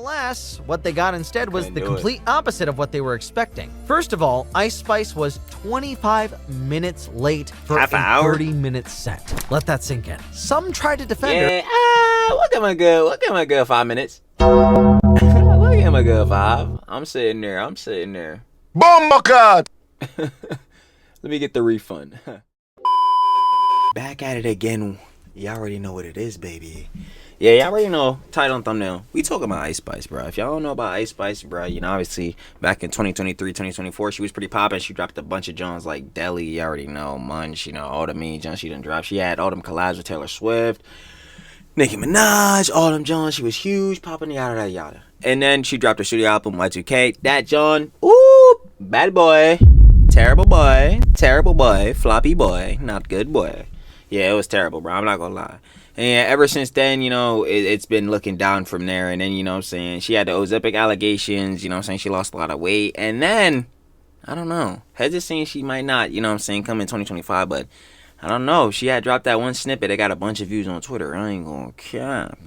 Alas, what they got instead was the complete opposite of what they were expecting. First of all, Ice Spice was 25 minutes late for a 30-minute set. Let that sink in. Some tried to defend her. What am I good 5 minutes? What am I good 5? I'm sitting there. Bomba. Let me get the refund. Back at it again. Y'all already know what it is, baby. Yeah, y'all already know. Title and thumbnail. We talking about Ice Spice, bro. If y'all don't know about Ice Spice, bro, you know, obviously, back in 2023, 2024, she was pretty poppin'. She dropped a bunch of Jones like Deli, you already know, Munch, you know, all the mini Jones she done dropped. She had all them collabs with Taylor Swift, Nicki Minaj, all them Jones. She was huge, poppin', yada, yada. And then she dropped her studio album, Y2K. That John, ooh, bad boy, terrible boy, floppy boy, not good boy. Yeah, it was terrible, bro. I'm not gonna lie. And ever since then, you know, it's been looking down from there. And then, you know what I'm saying, she had the Ozempic allegations, you know what I'm saying, she lost a lot of weight. And then, I don't know, heads are saying she might not, you know what I'm saying, come in 2025. But, I don't know, she had dropped that one snippet that got a bunch of views on Twitter. I ain't gonna cap.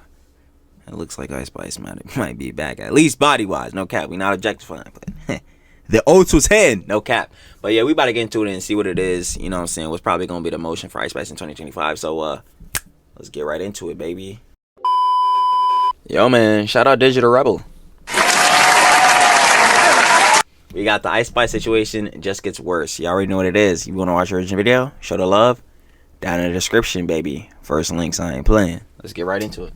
It looks like Ice Spice might be back, at least body-wise. No cap, we not objectifying, but the oats was head, no cap. But yeah, we about to get into it and see what it is, you know what I'm saying, what's probably gonna be the motion for Ice Spice in 2025. So, let's get right into it, baby. Yo, man, shout out Digital Rebel. We got the Ice Spice situation. It just gets worse. You already know what it is. You want to watch the original video? Show the love. Down in the description, baby. First links, I ain't playing. Let's get right into it.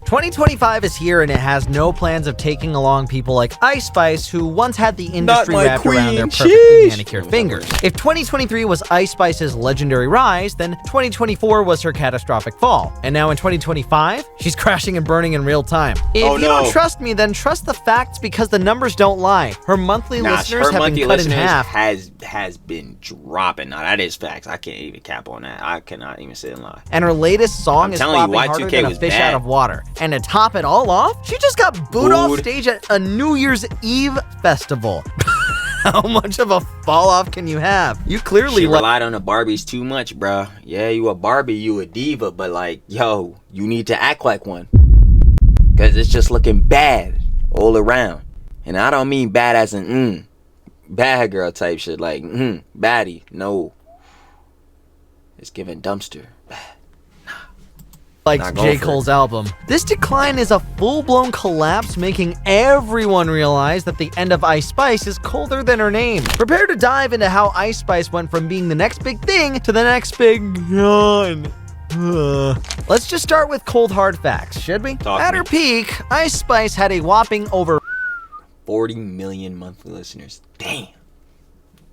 2025 is here, and it has no plans of taking along people like Ice Spice, who once had the industry wrapped around their perfectly manicured fingers. If 2023 was Ice Spice's legendary rise, then 2024 was her catastrophic fall. And now in 2025, she's crashing and burning in real time. If you don't trust me, then trust the facts, because the numbers don't lie. Her monthly listeners have been cut in half. Has been dropping. Now that is facts. I can't even cap on that. I cannot even sit and lie. And her latest song is flopping harder than a fish out of water. And to top it all off, she just got booed off stage at a New Year's Eve festival. How much of a fall off can you have? You clearly relied on the Barbies too much, bruh. Yeah, you a Barbie, you a diva, but like, yo, you need to act like one. Cause it's just looking bad all around. And I don't mean bad as in bad girl type shit, like baddie. No. It's giving dumpster. Like J. Cole's album. This decline is a full-blown collapse, making everyone realize that the end of Ice Spice is colder than her name. Prepare to dive into how Ice Spice went from being the next big thing to the next big yawn. Let's just start with cold hard facts, should we? At her peak, Ice Spice had a whopping over 40 million monthly listeners. Damn.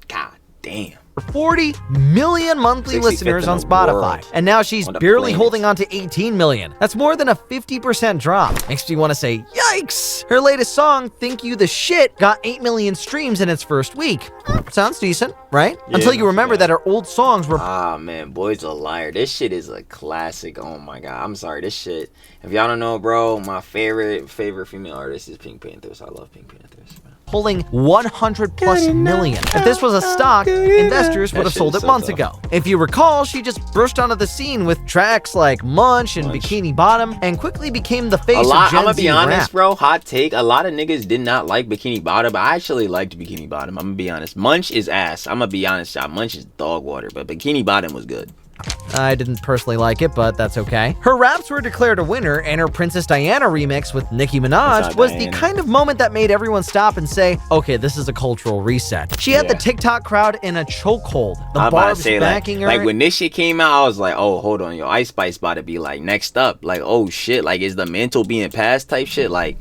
God damn. 40 million monthly listeners on Spotify. And now she's barely holding on to 18 million. That's more than a 50% drop. Makes me want to say, yikes! Her latest song, Think You the Shit, got 8 million streams in its first week. Sounds decent, right? Yeah, until you remember that her old songs were... Ah, man, boy's a liar. This shit is a classic. Oh my god. I'm sorry, this shit... If y'all don't know, bro, my favorite female artist is Pink Panthers. I love Pink Panthers, man. Pulling 100 plus million. If this was a stock, investors would have sold it months ago. If you recall, she just burst onto the scene with tracks like Munch and Bikini Bottom, and quickly became the face of Gen Z rap. I'm gonna be honest, bro, hot take, a lot of niggas did not like Bikini Bottom. I actually liked Bikini Bottom, I'm gonna be honest. Munch is ass. I'm gonna be honest, y'all. Munch is dog water, but Bikini Bottom was good. I didn't personally like it, but that's okay. Her raps were declared a winner, and her Princess Diana remix with Nicki Minaj was the kind of moment that made everyone stop and say, okay, this is a cultural reset. She had the TikTok crowd in a chokehold. The Barb's backing her. Like when this shit came out, I was like, oh, hold on, yo, Ice Spice about to be like next up. Like, oh shit, like is the mantle being passed type shit? Like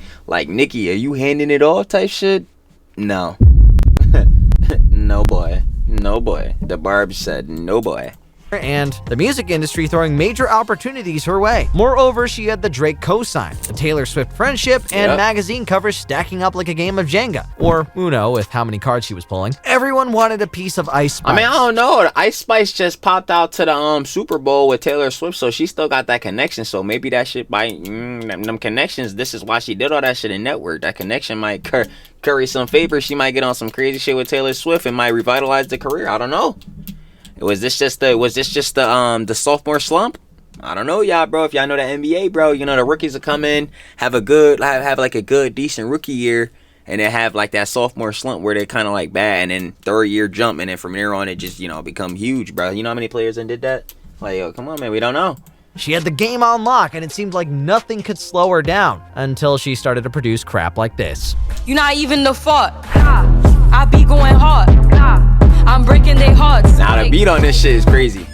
Nicki, are you handing it off type shit? No. No boy. No boy. The Barb said no boy. And the music industry throwing major opportunities her way. Moreover, she had the Drake co-sign, the Taylor Swift friendship, and magazine covers stacking up like a game of Jenga. Or Uno, with how many cards she was pulling. Everyone wanted a piece of Ice Spice. I mean, I don't know. Ice Spice just popped out to the Super Bowl with Taylor Swift, so she still got that connection. So maybe that shit by them connections, this is why she did all that shit in network. That connection might curry some favor. She might get on some crazy shit with Taylor Swift and might revitalize the career. I don't know. Was this just the sophomore slump? I don't know y'all, bro. If y'all know the NBA, bro, you know the rookies will come in, have like a good, decent rookie year, and then have like that sophomore slump where they kind of like bad, and then third year jump, and then from there on it just become huge, bro. You know how many players did that? Like, yo, come on, man, we don't know. She had the game on lock, and it seemed like nothing could slow her down until she started to produce crap like this. You're not even the fault. I be going hard. I'm breaking their hearts. Now the beat on this shit is crazy.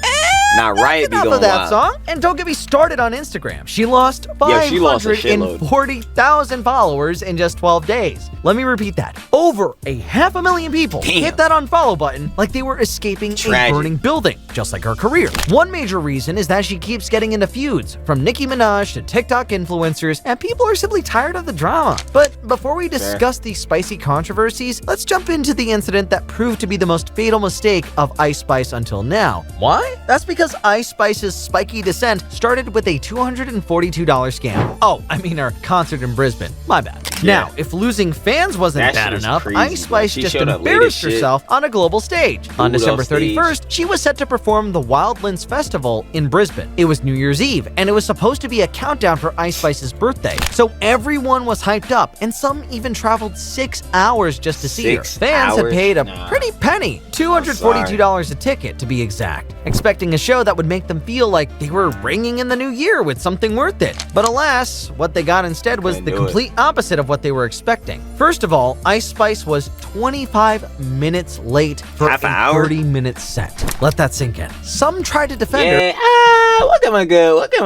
Not right, be Enough going of that wild. song, and don't get me started on Instagram. She lost she lost a shitload. 540,000 followers in just 12 days. Let me repeat that. Over 500,000 people hit that unfollow button like they were escaping a burning building, just like her career. One major reason is that she keeps getting into feuds, from Nicki Minaj to TikTok influencers, and people are simply tired of the drama. But before we discuss these spicy controversies, let's jump into the incident that proved to be the most fatal mistake of Ice Spice until now. Why? That's because Ice Spice's spiky descent started with a $242 scam. Oh, I mean her concert in Brisbane. My bad. Yeah. Now, if losing fans wasn't bad enough, crazy, Ice Spice just embarrassed herself on a global stage. On December 31st, she was set to perform the Wildlands Festival in Brisbane. It was New Year's Eve, and it was supposed to be a countdown for Ice Spice's birthday. So everyone was hyped up, and some even traveled 6 hours just to see her. Fans had paid a pretty penny, $242 a ticket to be exact, expecting a show that would make them feel like they were ringing in the new year with something worth it. But alas, what they got instead was the complete opposite of what they were expecting. First of all, Ice Spice was 25 minutes late for a 30-minute set. Let that sink in. Some tried to defend her. Look at my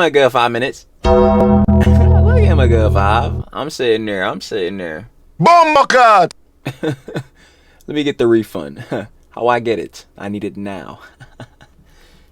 good 5 minutes. Look at my good 5. I'm sitting there. Bomba. Let me get the refund. How I get it? I need it now.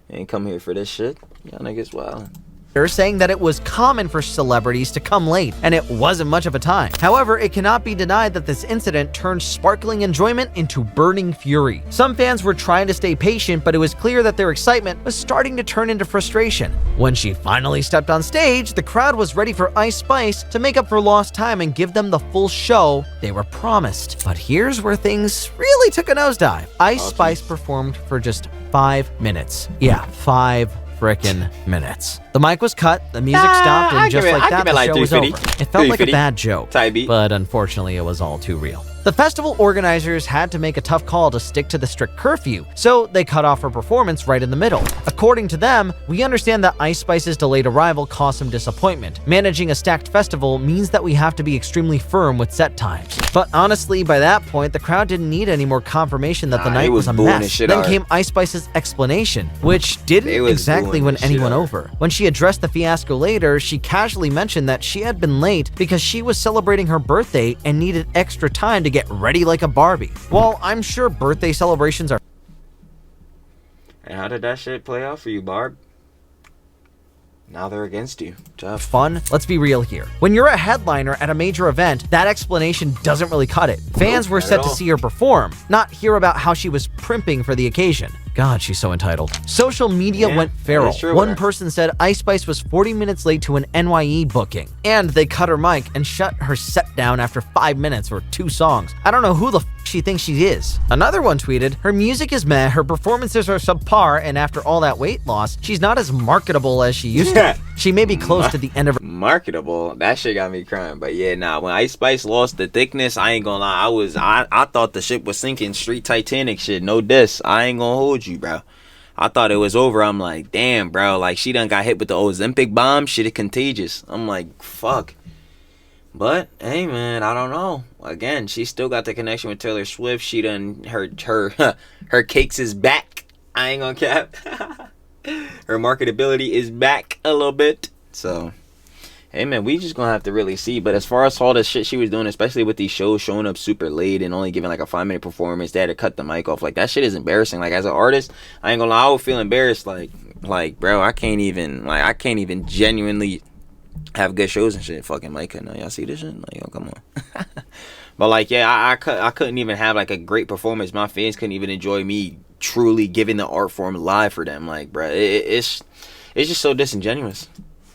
Ain't come here for this shit. Y'all niggas wild. They're saying that it was common for celebrities to come late, and it wasn't much of a time. However, it cannot be denied that this incident turned sparkling enjoyment into burning fury. Some fans were trying to stay patient, but it was clear that their excitement was starting to turn into frustration. When she finally stepped on stage, the crowd was ready for Ice Spice to make up for lost time and give them the full show they were promised. But here's where things really took a nosedive. Ice Spice performed for just 5 minutes. Yeah, 5 frickin' minutes. The mic was cut, the music stopped, and just like that, the show was over. It felt like a bad joke, but unfortunately it was all too real. The festival organizers had to make a tough call to stick to the strict curfew, so they cut off her performance right in the middle. According to them, we understand that Ice Spice's delayed arrival caused some disappointment. Managing a stacked festival means that we have to be extremely firm with set times. But honestly, by that point, the crowd didn't need any more confirmation that the night was a mess. Then came Ice Spice's explanation, which didn't exactly win anyone over. When she addressed the fiasco later, she casually mentioned that she had been late because she was celebrating her birthday and needed extra time to get ready like a Barbie. Well, I'm sure birthday celebrations are... And how did that shit play out for you, Barb? Now they're against you. Tough. Fun? Let's be real here. When you're a headliner at a major event, that explanation doesn't really cut it. Fans were set to see her perform, not hear about how she was primping for the occasion. God, she's so entitled. Social media went feral. One person said Ice Spice was 40 minutes late to an NYE booking, and they cut her mic and shut her set down after 5 minutes or 2 songs. I don't know who the she thinks she is. Another one tweeted, her music is meh, her performances are subpar, and after all that weight loss, she's not as marketable as she used to. She may be close to the end of her... Marketable? That shit got me crying. But yeah, nah, when Ice Spice lost the thickness, I ain't gonna lie, I thought the ship was sinking, straight Titanic shit, no diss. I ain't gonna hold you, bro. I thought it was over. I'm like, damn, bro, like she done got hit with the Ozempic bomb, shit is contagious. I'm like, fuck. But hey, man, I don't know. Again, she still got the connection with Taylor Swift. She done her cakes is back. I ain't gonna cap. Her marketability is back a little bit. So, hey, man, we just gonna have to really see. But as far as all the shit she was doing, especially with these shows showing up super late and only giving like a 5-minute performance, they had to cut the mic off. Like that shit is embarrassing. Like as an artist, I ain't gonna lie, I would feel embarrassed. Like, bro, I can't even genuinely have good shows and shit. Fucking mic cut now. Y'all see this shit? Like, yo, come on. But like, yeah, I couldn't even have like a great performance. My fans couldn't even enjoy me truly giving the art form live for them. Like, bro, it's just so disingenuous.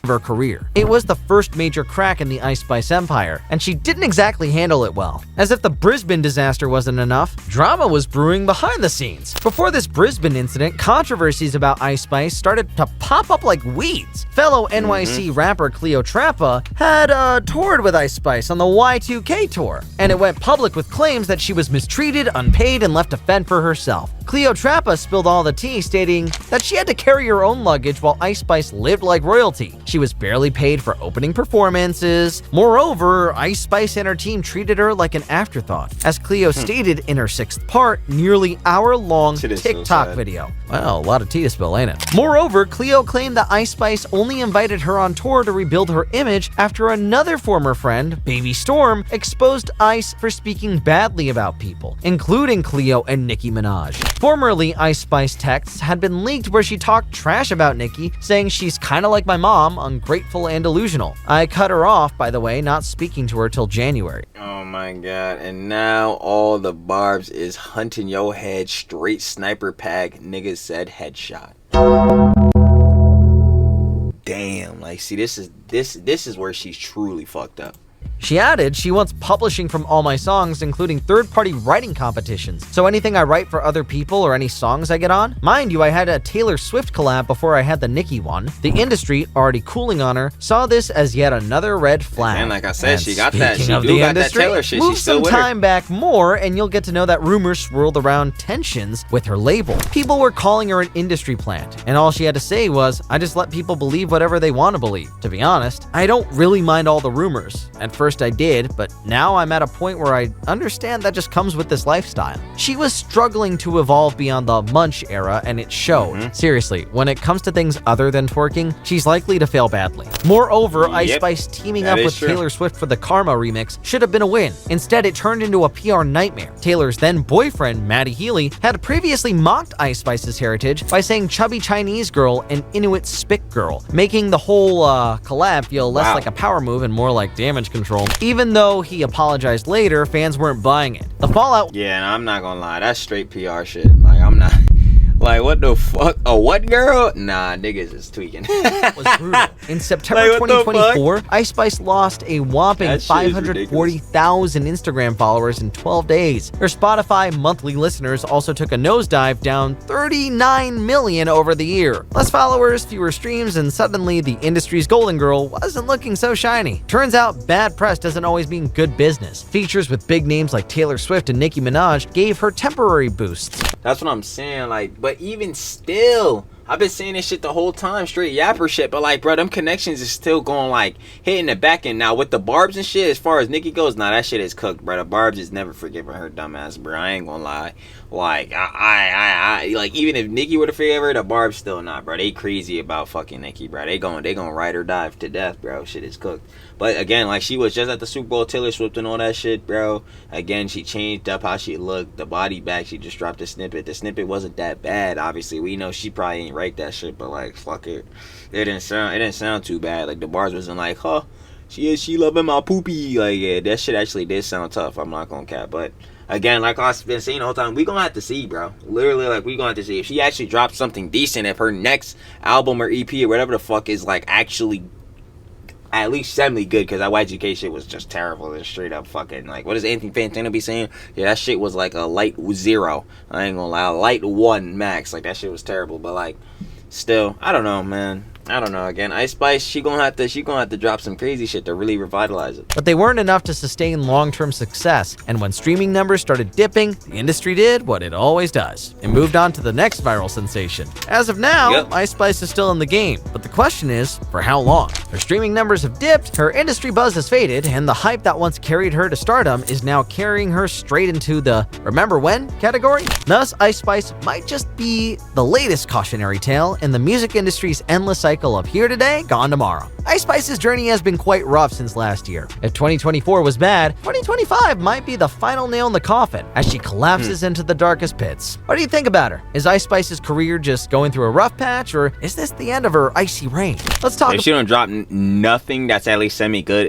of her career. It was the first major crack in the Ice Spice empire, and she didn't exactly handle it well. As if the Brisbane disaster wasn't enough, drama was brewing behind the scenes. Before this Brisbane incident, controversies about Ice Spice started to pop up like weeds. Fellow NYC rapper Cleotrapa had toured with Ice Spice on the Y2K tour, and it went public with claims that she was mistreated, unpaid, and left to fend for herself. Cleotrapa spilled all the tea, stating that she had to carry her own luggage while Ice Spice lived like royalty. She was barely paid for opening performances. Moreover, Ice Spice and her team treated her like an afterthought. As Cleo stated in her 6th part, nearly hour-long TikTok video. Well, a lot of tea to spill, ain't it? Moreover, Cleo claimed that Ice Spice only invited her on tour to rebuild her image after another former friend, Baby Storm, exposed Ice for speaking badly about people, including Cleo and Nicki Minaj. Formerly, Ice Spice texts had been leaked where she talked trash about Nicki, saying she's kinda like my mom, ungrateful and delusional. I cut her off, by the way, not speaking to her till January. Oh my god, and now all the barbs is hunting your head straight sniper pack, niggas said headshot. Damn, like see this is where she's truly fucked up. She added she wants publishing from all my songs, including third-party writing competitions. So anything I write for other people or any songs I get on? Mind you, I had a Taylor Swift collab before I had the Nicki one. The industry, already cooling on her, saw this as yet another red flag. And like I said, and she got that. She speaking of do the got industry, that Taylor shit. Move She's still some with her. time back more and you'll get to know that rumors swirled around tensions with her label. People were calling her an industry plant, and all she had to say was, I just let people believe whatever they want to believe. To be honest, I don't really mind all the rumors. At first I did, but now I'm at a point where I understand that just comes with this lifestyle. She was struggling to evolve beyond the Munch era, and it showed. Seriously, when it comes to things other than twerking, she's likely to fail badly. Moreover, Ice Spice teaming up with Taylor Swift for the Karma remix should have been a win. Instead, it turned into a PR nightmare. Taylor's then boyfriend, Maddie Healy, had previously mocked Ice Spice's heritage by saying chubby Chinese girl and Inuit spick girl, making the whole collab feel less like a power move and more like damage control. Even though he apologized later, fans weren't buying it. The fallout— Yeah, and I'm not gonna lie, that's straight PR shit. Like, I'm not. Like, what the fuck? A what girl? Nah, niggas is tweaking. was brutal. In September 2024, Ice Spice lost a whopping 540,000 Instagram followers in 12 days. Her Spotify monthly listeners also took a nosedive, down 39 million over the year. Less followers, fewer streams, and suddenly the industry's golden girl wasn't looking so shiny. Turns out bad press doesn't always mean good business. Features with big names like Taylor Swift and Nicki Minaj gave her temporary boosts. That's what I'm saying, like, but even still, I've been saying this shit the whole time, straight yapper shit, but like, bro, them connections is still going, like, hitting the back end. Now, with the barbs and shit, as far as Nicki goes, nah, that shit is cooked, bro. The barbs is never forgiving her dumb ass, bro. I ain't gonna lie. Like, I like, even if Nicki were to forgive her, the barbs still not, bro. They crazy about fucking Nicki, bro. They gonna ride or die to death, bro. Shit is cooked. But again, like, she was just at the Super Bowl, Taylor Swift and all that shit, bro. Again, she changed up how she looked, the body back. She just dropped a snippet. The snippet wasn't that bad, obviously. We know she probably ain't write that shit, but like, fuck it. It didn't sound too bad. Like, the bars wasn't like, huh, she loving my poopy. Like, yeah, that shit actually did sound tough. I'm not gonna cap, but again, like I've been saying the whole time, we gonna have to see, bro. Literally, like, we gonna have to see if she actually drops something decent. If her next album or EP or whatever the fuck is like actually at least semi good, because that Y2K shit was just terrible and straight up fucking, like, what does Anthony Fantano be saying? Yeah, that shit was like a light 0. I ain't gonna lie, a light 1 max. Like, that shit was terrible, but like, still, I don't know, man. I don't know. Again, Ice Spice, she gonna have to drop some crazy shit to really revitalize it. But they weren't enough to sustain long-term success, and when streaming numbers started dipping, the industry did what it always does and moved on to the next viral sensation. As of now, Ice Spice is still in the game, but the question is, for how long? Her streaming numbers have dipped, her industry buzz has faded, and the hype that once carried her to stardom is now carrying her straight into the remember when category. Thus, Ice Spice might just be the latest cautionary tale in the music industry's endless cycle of here today, gone tomorrow. Ice Spice's journey has been quite rough since last year. If 2024 was bad, 2025 might be the final nail in the coffin as she collapses into the darkest pits. What do you think about her? Is Ice Spice's career just going through a rough patch, or is this the end of her icy reign? Let's talk. If she don't drop nothing that's at least semi-good,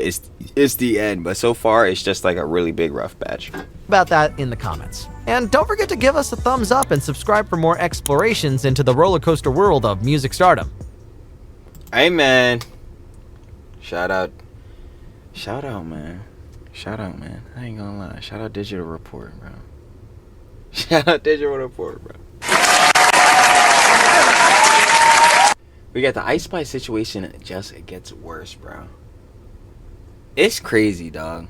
it's the end. But so far, it's just like a really big rough patch. About that in the comments. And don't forget to give us a thumbs up and subscribe for more explorations into the roller coaster world of music stardom. Hey, man. Shout out, man. Shout out, man. I ain't gonna lie. Shout out Digital Report, bro. Shout out Digital Report, bro. We got the Ice Spice situation. It gets worse, bro. It's crazy, dog.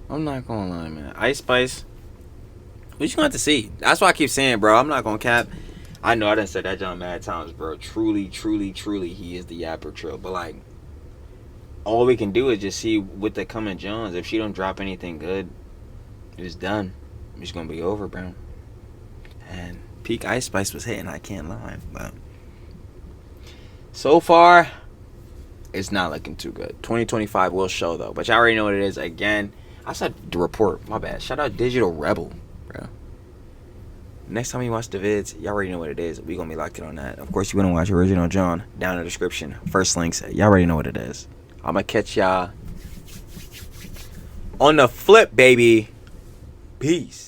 I'm not gonna lie, man. Ice Spice, we just gonna have to see. That's why I keep saying, bro, I'm not gonna cap. I know I done said that John mad times, bro. Truly, he is the yapper Trill. But like, all we can do is just see with the coming Jones. If she don't drop anything good, it's done. It's gonna be over, bro. And peak Ice Spice was hitting, I can't lie. But so far, it's not looking too good. 2025 will show though. But y'all already know what it is. Again, I said the report. My bad. Shout out Digital Rebel, bro. Next time you watch the vids, y'all already know what it is. We gonna be locked in on that. Of course, you wanna watch Original John, down in the description. First links, y'all already know what it is. I'ma catch y'all on the flip, baby. Peace.